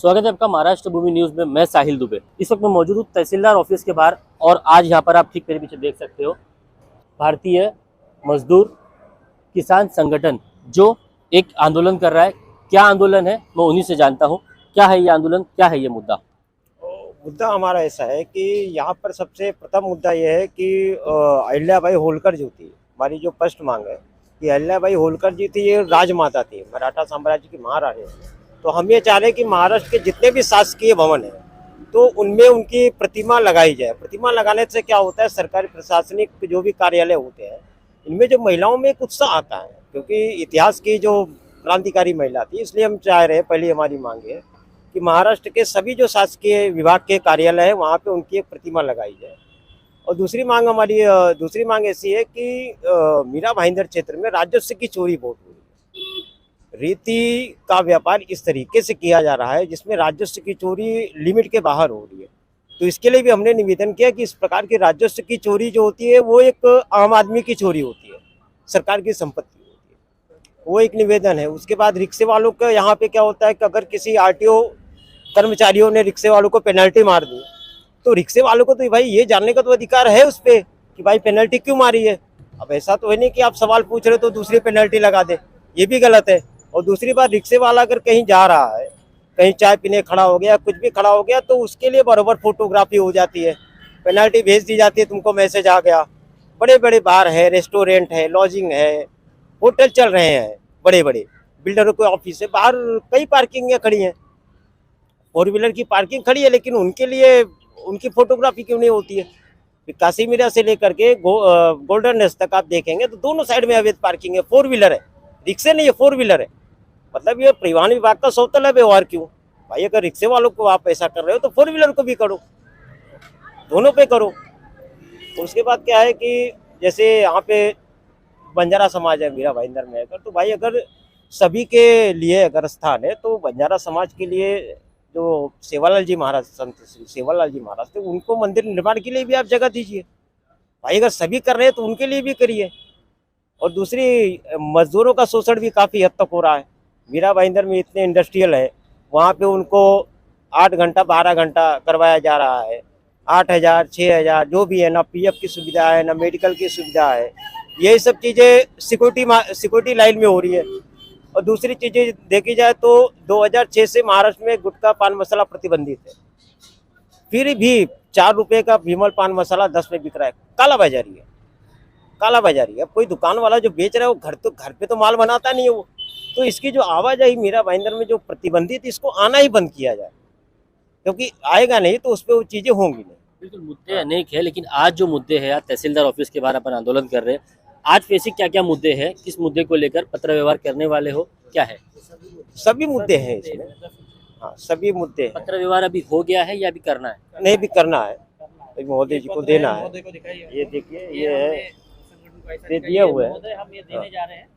स्वागत है आपका महाराष्ट्र भूमि न्यूज में। मैं साहिल दुबे इस वक्त मैं मौजूद हूँ तहसीलदार ऑफिस के बाहर और आज यहाँ पर आप ठीक मेरे पीछे देख सकते हो भारतीय मजदूर किसान संगठन जो एक आंदोलन कर रहा है। क्या आंदोलन है मैं उन्हीं से जानता हूँ। क्या है ये आंदोलन, क्या है ये मुद्दा? मुद्दा हमारा ऐसा है कि यहाँ पर सबसे प्रथम मुद्दा ये है कि अहिल्याबाई होलकर जो थी, हमारी जो फर्स्ट मांग है कि अहिल्याबाई होलकर जी थी, ये राजमाता थी, मराठा साम्राज्य की महारानी। तो हम ये चाह रहे हैं कि महाराष्ट्र के जितने भी शासकीय भवन हैं तो उनमें उनकी प्रतिमा लगाई जाए। प्रतिमा लगाने से क्या होता है, सरकारी प्रशासनिक जो भी कार्यालय होते हैं इनमें जो महिलाओं में एक उत्साह आता है, क्योंकि इतिहास की जो क्रांतिकारी महिला थी, इसलिए हम चाह रहे हैं, पहली हमारी मांग है कि महाराष्ट्र के सभी जो शासकीय विभाग के कार्यालय है वहाँ पे उनकी एक प्रतिमा लगाई जाए। और दूसरी मांग ऐसी है कि मीरा भाईंदर क्षेत्र में राजस्व की चोरी बहुत हो रही है। रीति का व्यापार इस तरीके से किया जा रहा है जिसमें राजस्व की चोरी लिमिट के बाहर हो रही है। तो इसके लिए भी हमने निवेदन किया कि इस प्रकार की राजस्व की चोरी जो होती है वो एक आम आदमी की चोरी होती है, सरकार की संपत्ति होती है, वो एक निवेदन है। उसके बाद रिक्शे वालों का यहाँ पे क्या होता है कि अगर किसी आरटीओ कर्मचारियों ने रिक्शे वालों को पेनल्टी मार दी तो रिक्शे वालों को तो भाई ये जानने का तो अधिकार है उस पर कि भाई पेनल्टी क्यों मारी है। अब ऐसा तो है नहीं कि आप सवाल पूछ रहे तो दूसरी पेनल्टी लगा दे, ये भी गलत है। और दूसरी बात, रिक्शे वाला अगर कहीं जा रहा है, कहीं चाय पीने खड़ा हो गया, कुछ भी खड़ा हो गया, तो उसके लिए बराबर फोटोग्राफी हो जाती है, पेनल्टी भेज दी जाती है, तुमको मैसेज आ गया। बड़े बड़े बार है, रेस्टोरेंट है, लॉजिंग है, होटल चल रहे हैं, बड़े बड़े बिल्डरों के ऑफिस है, बाहर कई पार्किंगें खड़ी हैं, 4 व्हीलर की पार्किंग खड़ी है, लेकिन उनके लिए उनकी फोटोग्राफी क्यों नहीं होती है? काशीमीरा से लेकर के गोल्डन रस्ट तक आप देखेंगे तो दोनों साइड में अवैध पार्किंग है, 4 व्हीलर है, रिक्शे नहीं है, 4 व्हीलर है। मतलब ये परिवहन विभाग का सौतल है व्यवहार। क्यों भाई, अगर रिक्शे वालों को आप ऐसा कर रहे हो तो 4 व्हीलर को भी करो, दोनों पे करो। तो उसके बाद क्या है कि जैसे यहाँ पे बंजारा समाज है मीरा भाईंदर में, अगर तो भाई अगर सभी के लिए अगर स्थान है तो बंजारा समाज के लिए जो सेवालाल जी महाराज, संत श्री सेवालाल जी महाराज थे, उनको मंदिर निर्माण के लिए भी आप जगह दीजिए भाई। अगर सभी कर रहे हैं तो उनके लिए भी करिए। और दूसरी, मजदूरों का शोषण भी काफ़ी हद तक हो रहा है। मीरा भाईंदर में इतने इंडस्ट्रियल है, वहाँ पे उनको 8 घंटा 12 घंटा करवाया जा रहा है, 8,000 6,000 जो भी है, ना पीएफ की सुविधा है, ना मेडिकल की सुविधा है। यही सब चीज़ें सिक्योरिटी लाइन में हो रही है। और दूसरी चीज़ें देखी जाए तो 2006 से महाराष्ट्र में गुटखा पान मसाला प्रतिबंधित है, फिर भी 4 रुपये का विमल पान मसाला 10 में बिक रहा है। कालाबाजारी है, कालाबाजारी है। कोई दुकान वाला जो बेच रहा है वो घर पे तो माल बनाता नहीं है वो। तो इसकी जो आवाजाही मीरा भाईंदर में जो प्रतिबंधित, इसको आना ही बंद किया जाए, क्योंकि आएगा नहीं तो उस पर वो चीज़ें होंगी नहीं। बिल्कुल, मुद्दे अनेक है, लेकिन आज जो मुद्दे हैं, आज तहसीलदार ऑफिस के बाहर अपन आंदोलन कर रहे हैं। आज वैसे क्या क्या मुद्दे हैं, किस मुद्दे को लेकर पत्र व्यवहार करने वाले हो, क्या है? सभी मुद्दे हैं इसमें। हाँ, सभी मुद्दे हैं। पत्र व्यवहार अभी हो गया है या अभी करना है? नहीं, भी करना है, महोदय जी को देना है। ये देखिए, ये है, दे दिया हुआ है। हम ये देने जा रहे हैं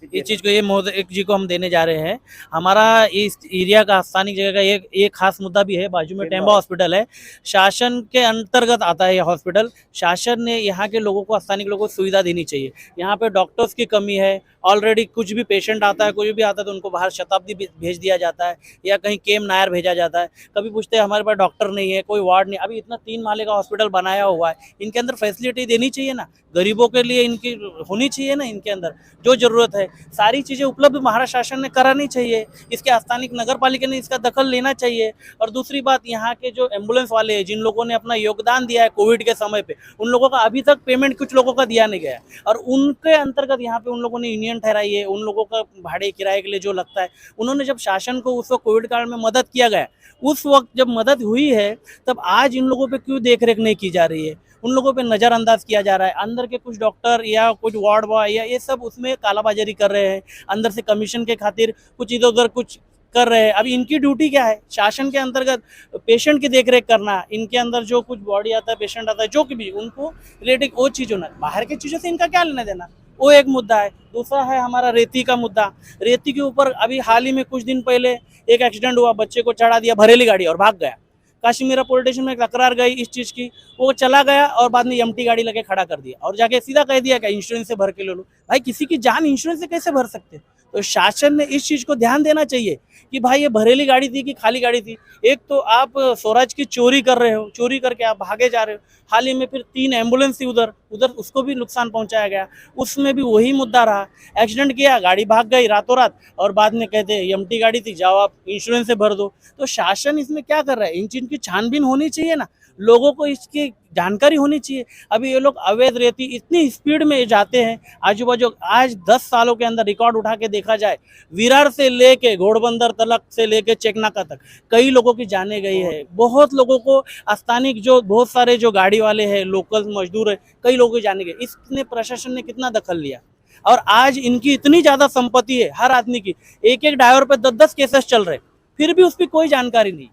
इस चीज को, ये महोदय जी को हम देने जा रहे हैं। हमारा इस एरिया का, स्थानिक जगह का एक खास मुद्दा भी है। बाजू में टेम्बा हॉस्पिटल है, शासन के अंतर्गत आता है ये हॉस्पिटल। शासन ने यहाँ के लोगों को, स्थानिक लोगों को सुविधा देनी चाहिए। यहाँ पे डॉक्टर्स की कमी है। ऑलरेडी कुछ भी पेशेंट आता है, कोई भी आता है तो उनको बाहर शताब्दी भेज दिया जाता है या कहीं केम नायर भेजा जाता है। कभी पूछते हैं हमारे पास डॉक्टर नहीं है, कोई वार्ड नहीं। अभी इतना 3 माले का हॉस्पिटल बनाया हुआ है, इनके अंदर फैसिलिटी देनी चाहिए ना, गरीबों के लिए इनकी होनी चाहिए ना। इनके अंदर जो जरूरत है सारी चीज़ें उपलब्ध महाराष्ट्र शासन ने करानी चाहिए। इसके स्थानिक नगर पालिका ने इसका दखल लेना चाहिए। और दूसरी बात, यहाँ के जो एम्बुलेंस वाले हैं, जिन लोगों ने अपना योगदान दिया है कोविड के समय पे, उन लोगों का अभी तक पेमेंट कुछ लोगों का दिया नहीं गया। और उनके अंतर्गत यहाँ पे उन लोगों ने यूनियन ठहराई है। उन लोगों का भाड़े किराए के लिए जो लगता है, उन्होंने जब शासन को उस वक्त कोविड काल में मदद किया गया, उस वक्त जब मदद हुई है, तब आज इन लोगों पे क्यों देख रेख नहीं की जा रही है? उन लोगों पे नज़रअंदाज किया जा रहा है। अंदर के कुछ डॉक्टर या कुछ वार्ड बॉय या ये सब उसमें कालाबाजारी कर रहे हैं, अंदर से कमीशन के खातिर कुछ इधर उधर कुछ कर रहे हैं। अभी इनकी ड्यूटी क्या है? शासन के अंतर्गत पेशेंट की देखरेख करना। इनके अंदर जो कुछ बॉडी आता है, पेशेंट आता है, जो कि भी उनको रिलेटेड वो चीज़ होना, बाहर की चीज़ों से इनका क्या लेना देना, वो एक मुद्दा है। दूसरा है हमारा रेती का मुद्दा। रेती के ऊपर अभी हाल ही में कुछ दिन पहले एक एक्सीडेंट हुआ, बच्चे को चढ़ा दिया भरेली गाड़ी और भाग गया। काशीमीरा पुलिस स्टेशन में तकरार गई इस चीज़ की, वो चला गया और बाद में एम्प्टी गाड़ी लगे खड़ा कर दिया और जाके सीधा कह दिया कि इंश्योरेंस से भर के ले लो। भाई, किसी की जान इंश्योरेंस से कैसे भर सकते? तो शासन ने इस चीज को ध्यान देना चाहिए कि भाई ये भरेली गाड़ी थी कि खाली गाड़ी थी। एक तो आप स्वराज की चोरी कर रहे हो, चोरी करके आप भागे जा रहे हो। हाल ही में फिर 3 एम्बुलेंस थी उधर उसको भी नुकसान पहुंचाया गया, उसमें भी वही मुद्दा रहा। एक्सीडेंट किया, गाड़ी भाग गई रातों रात और बाद में कहते एम्प्टी गाड़ी थी, जाओ आप इंश्योरेंस से भर दो। तो शासन इसमें क्या कर रहा है? इन चीज की छानबीन होनी चाहिए ना, लोगों को इसकी जानकारी होनी चाहिए। अभी ये लोग अवैध रेती इतनी स्पीड में जाते हैं आजू बाजू। आज 10 सालों के अंदर रिकॉर्ड उठा के देखा जाए, विरार से लेके घोड़बंदर तलक से लेके चेकनाका तक कई लोगों की जाने गई है। बहुत लोगों को स्थानिक जो बहुत सारे जो गाड़ी वाले हैं, लोकल मजदूर है, कई लोगों की जाने गई। इसने प्रशासन ने कितना दखल लिया? और आज इनकी इतनी ज्यादा संपत्ति है हर आदमी की, एक एक ड्राइवर पे 10-10 केसेस चल रहे, फिर भी उसकी कोई जानकारी नहीं,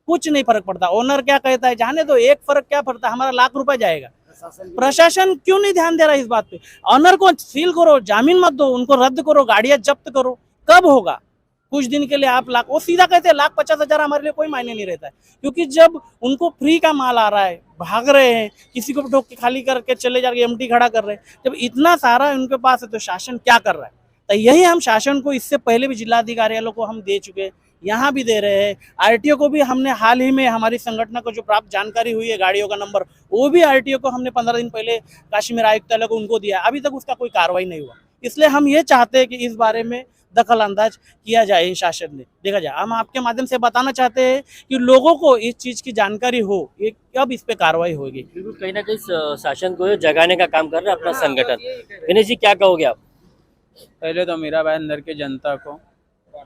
कुछ नहीं फर्क पड़ता। ओनर क्या कहता है जाने दो, एक फर्क क्या पड़ता है, हमारा लाख रुपए जाएगा। प्रशासन क्यों नहीं ध्यान दे रहा है इस बात पे? ऑनर को सील करो, जामीन मत दो, उनको रद्द करो, गाड़ियां जब्त करो। कब होगा? कुछ दिन के लिए आप लाख, वो सीधा कहते हैं 1,50,000 हमारे लिए कोई मायने नहीं रहता है, क्योंकि जब उनको फ्री का माल आ रहा है, भाग रहे हैं, किसी को ठोक के खाली करके चले जा रहे, एम्प्टी खड़ा कर रहे हैं, जब इतना सारा उनके पास है तो शासन क्या कर रहा है? तो यही हम शासन को इससे पहले भी जिलाधिकारियों को हम दे चुके, यहाँ भी दे रहे हैं। आरटीओ को भी हमने हाल ही में, हमारी संगठन को जो प्राप्त जानकारी हुई है गाड़ियों का नंबर, वो भी आरटीओ को हमने 15 दिन पहले काश्मीर आयुक्तालय को उनको दिया, अभी तक उसका कोई कार्रवाई नहीं हुआ। इसलिए हम ये चाहते हैं कि इस बारे में दखल अंदाज किया जाए शासन ने, देखा जाए। हम आपके माध्यम से बताना चाहते हैं कि लोगों को इस चीज की जानकारी हो, ये कब इस पे कार्रवाई होगी। बिल्कुल, कहीं ना कहीं शासन को जगाने का काम कर रहा है अपना संगठन। गणेश जी, क्या कहोगे आप? पहले तो मीरा भाईंदर की जनता को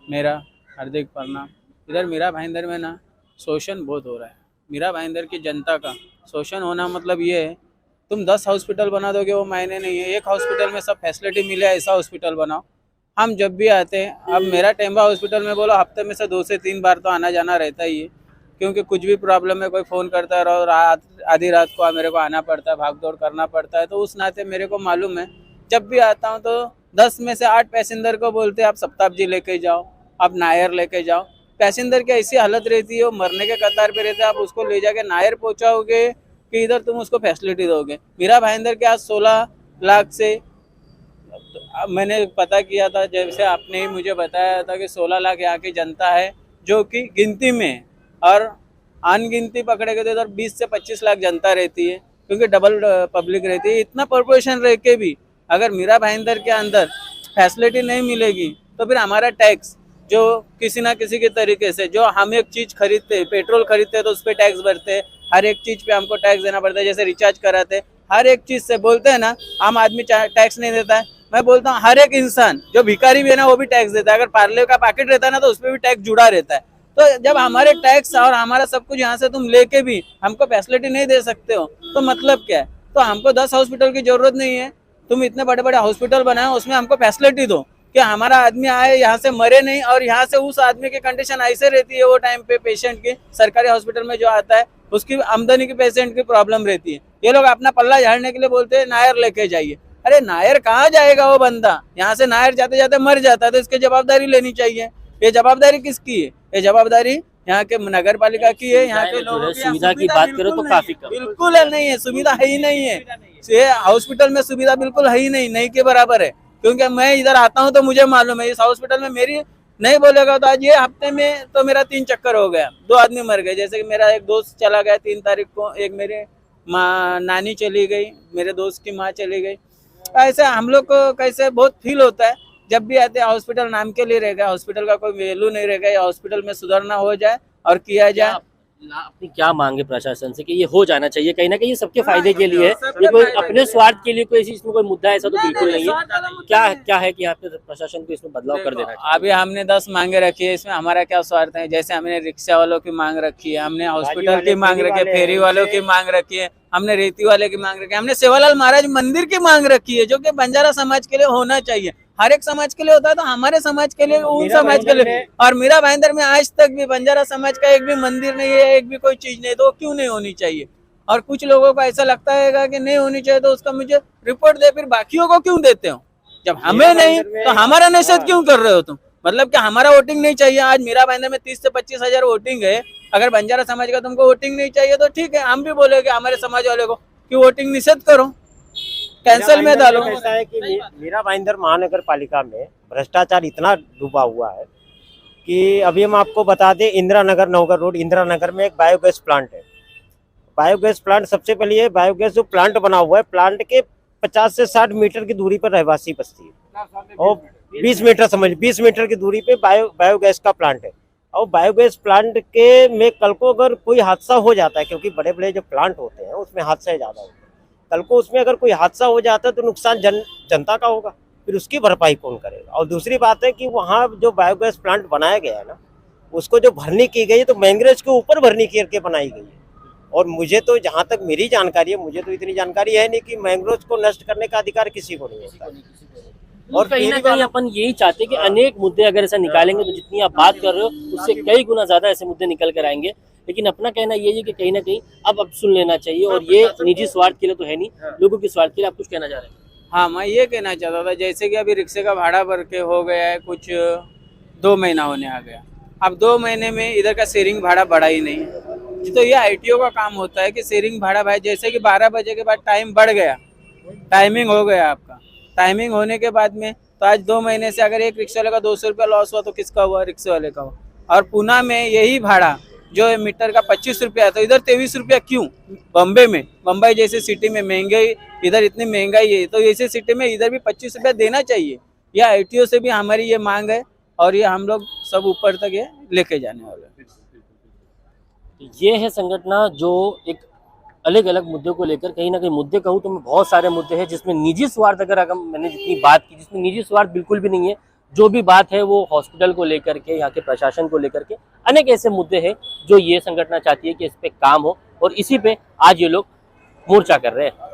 मेरा हार्दिक प्रणाम। इधर मीरा भाईंदर में ना शोषण बहुत हो रहा है। मीरा भाईंदर की जनता का शोषण होना मतलब ये है, तुम 10 हॉस्पिटल बना दोगे वो मायने नहीं है, एक हॉस्पिटल में सब फैसिलिटी मिले ऐसा हॉस्पिटल बनाओ। हम जब भी आते हैं, अब मेरा टेम्बा हॉस्पिटल में बोलो हफ्ते में से 2 से 3 बार तो आना जाना रहता ही है, क्योंकि कुछ भी प्रॉब्लम है कोई फ़ोन करता है और आधी रात को मेरे को आना पड़ता है, भाग दौड़ करना पड़ता है। तो उस नाते मेरे को मालूम है, जब भी आता हूँ तो 10 में से 8 पैसेंजर को बोलते हैं आप सप्ताब्दी लेके जाओ, आप नायर लेके जाओ। पैसेंजर की ऐसी हालत रहती है, वो मरने के कतार पे रहते हैं, आप उसको ले जाके नायर पहुँचाओगे कि इधर तुम उसको फैसिलिटी दोगे। मीरा भाईंदर के आज 16 लाख से, मैंने पता किया था, जैसे आपने ही मुझे बताया था कि 16 लाख यहाँ की जनता है जो कि गिनती में, और अनगिनती पकड़े गए तो 20 से 25 लाख जनता रहती है, क्योंकि डबल पब्लिक रहती है। इतना पॉपुलेशन रह के भी अगर मीरा भाईंदर के अंदर फैसिलिटी नहीं मिलेगी तो फिर हमारा टैक्स जो किसी ना किसी के तरीके से, जो हम एक चीज़ खरीदते हैं, पेट्रोल खरीदते हैं तो उस पर टैक्स भरते हैं, हर एक चीज़ पे हमको टैक्स देना पड़ता है। जैसे रिचार्ज कराते, हर एक चीज़ से बोलते हैं ना आम आदमी टैक्स नहीं देता है, मैं बोलता हूँ हर एक इंसान जो भिखारी भी है ना वो भी टैक्स देता है। अगर पार्ले का पैकेट रहता है ना तो उसमें भी टैक्स जुड़ा रहता है। तो जब हमारे टैक्स और हमारा सब कुछ यहाँ से तुम लेके भी हमको फैसिलिटी नहीं दे सकते हो तो मतलब क्या है? तो हमको 10 हॉस्पिटल की जरूरत नहीं है, तुम इतने बड़े बड़े हॉस्पिटल बनाओ, उसमें हमको फैसिलिटी दो कि हमारा आदमी आए यहाँ से मरे नहीं, और यहाँ से उस आदमी की कंडीशन ऐसे रहती है वो टाइम पे पेशेंट की, सरकारी हॉस्पिटल में जो आता है उसकी आमदनी की पेशेंट की प्रॉब्लम रहती है। ये लोग अपना पल्ला झाड़ने के लिए बोलते हैं नायर लेके जाइए। अरे नायर कहाँ जाएगा वो बंदा? यहाँ से नायर जाते जाते मर जाता है, तो इसकी जवाबदारी लेनी चाहिए। ये जवाबदारी किसकी है? ये जवाबदारी यहाँ के नगर पालिका की है। यहाँ के लोगों की सुविधा की बात करो तो काफी कम, बिल्कुल नहीं है, सुविधा है ही नहीं है। ये हॉस्पिटल में सुविधा बिल्कुल है ही नहीं के बराबर है। क्योंकि मैं इधर आता हूँ तो मुझे मालूम है इस हॉस्पिटल में मेरी नहीं बोलेगा तो आज ये हफ्ते में तो मेरा 3 चक्कर हो गया, 2 आदमी मर गए। जैसे कि मेरा एक दोस्त चला गया 3 तारीख को, एक मेरे माँ नानी चली गई, मेरे दोस्त की माँ चली गई। ऐसे हम लोग को कैसे बहुत फील होता है जब भी आते हैं। हॉस्पिटल नाम के लिए रह गया, हॉस्पिटल का कोई वैल्यू नहीं रह गया। हॉस्पिटल में सुधारना हो जाए और किया जाए। अपनी क्या मांगे प्रशासन से कि ये हो जाना चाहिए? कहीं ना कहीं ये सबके फायदे के लिए है, ये कोई अपने स्वार्थ के लिए कोई इसमें कोई मुद्दा ऐसा तो बिल्कुल नहीं है। क्या है कि यहाँ पे प्रशासन को इसमें बदलाव कर देना चाहिए? अभी हमने 10 मांगे रखी है, इसमें हमारा क्या स्वार्थ है? जैसे हमने रिक्शा वालों की मांग रखी है, हमने हॉस्पिटल की मांग रखी है, फेरी वालों की मांग रखी है, हमने रेती वाले की मांग रखी है, हमने सेवालाल महाराज मंदिर की मांग रखी है, जो कि बंजारा समाज के लिए होना चाहिए। हर एक समाज के लिए होता है तो हमारे समाज के लिए, उन समाज के लिए। और मीरा भाईंदर में आज तक भी बंजारा समाज का एक भी मंदिर नहीं है, एक भी कोई चीज नहीं, तो क्यों नहीं होनी चाहिए? और कुछ लोगों को ऐसा लगता है कि नहीं होनी चाहिए तो उसका मुझे रिपोर्ट दे, फिर बाकियों को क्यों देते हो? जब हमें नहीं तो हमारा निषेध क्यों कर रहे हो तुम? मतलब कि हमारा वोटिंग नहीं चाहिए। आज मीरा भाईंदर में 30 से 25 हजार वोटिंग है, अगर बंजारा समाज का तुमको वोटिंग नहीं चाहिए तो ठीक है, हम भी बोलेंगे हमारे समाज वाले को कि वोटिंग निषेध करो। कैंसिल में डालो। ऐसा है कि मीरा भाईंदर महानगर पालिका में भ्रष्टाचार इतना डूबा हुआ है कि अभी हम आपको बता दें, इंदिरा नगर नवगर रोड इंदिरा नगर में एक बायोगैस प्लांट है। बायोगैस प्लांट सबसे पहले ये बायोगैस जो प्लांट बना हुआ है, प्लांट के 50 से 60 मीटर की दूरी पर रहवासी बसती है और 20 मीटर समझ 20 मीटर की दूरी पे बायोगैस का प्लांट है। और बायोगैस प्लांट के में कल को अगर कोई हादसा हो जाता है, क्योंकि बड़े बड़े जो प्लांट होते हैं उसमें हादसा ज़्यादा होता है, कल को उसमें अगर कोई हादसा हो जाता है तो नुकसान जनता का होगा, फिर उसकी भरपाई कौन करेगा। और दूसरी बात है कि वहाँ जो बायोगैस प्लांट बनाया गया है ना, उसको जो भरनी की गई है तो मैंग्रोव के ऊपर भरनी करके बनाई गई है। और मुझे तो जहाँ तक मेरी जानकारी है, मुझे तो इतनी जानकारी है नहीं कि मैंग्रोव को नष्ट करने का अधिकार किसी को नहीं होता। और कहीं ना कहीं अपन यही चाहते हैं कि अनेक मुद्दे अगर ऐसा निकालेंगे तो जितनी आप बात कर रहे हो उससे कई गुना ज्यादा ऐसे मुद्दे निकल कर आएंगे। लेकिन अपना कहना ये है कि कहीं ना कहीं अब सुन लेना चाहिए, और ये निजी स्वार्थ के लिए तो है नहीं, लोगों के स्वार्थ के लिए आप कुछ कहना चाह रहे हैं? हाँ, मैं ये कहना चाहता था, जैसे कि अभी रिक्शे का भाड़ा भर के हो गया है, कुछ 2 महीना होने आ गया। अब 2 महीने में इधर का शेयरिंग भाड़ा बढ़ा ही नहीं है। तो ये आईटीओ का काम होता है कि शेयरिंग भाड़ा भाई, जैसे कि 12 बजे के बाद टाइम बढ़ गया, टाइमिंग हो गया आपका, टाइमिंग होने के बाद में तो आज 2 महीने से अगर एक रिक्शा वाले का 200 रुपया लॉस हुआ तो किसका हुआ? रिक्शे वाले का हुआ। और पुणे में यही भाड़ा जो मीटर का 25 रुपया है, तो इधर 23 रुपया क्यों? बम्बई में, बम्बई जैसे सिटी में महंगाई, इधर इतनी महंगाई है, तो ऐसे सिटी में इधर भी 25 रुपया देना चाहिए। यह आईटीओ से भी हमारी ये मांग है और ये हम लोग सब ऊपर तक ये लेके जाने वाले हैं। ये है संगठन जो एक अलग अलग मुद्दों को लेकर, कहीं ना कहीं मुद्दे कहूँ तो मैं बहुत सारे मुद्दे हैं जिसमें निजी स्वार्थ, अगर मैंने जितनी बात की जिसमें निजी स्वार्थ बिल्कुल भी नहीं है। जो भी बात है वो हॉस्पिटल को लेकर के, यहाँ के प्रशासन को लेकर के, अनेक ऐसे मुद्दे हैं जो ये संगठन चाहती है कि इस पे काम हो, और इसी पे आज ये लोग मोर्चा कर रहे हैं।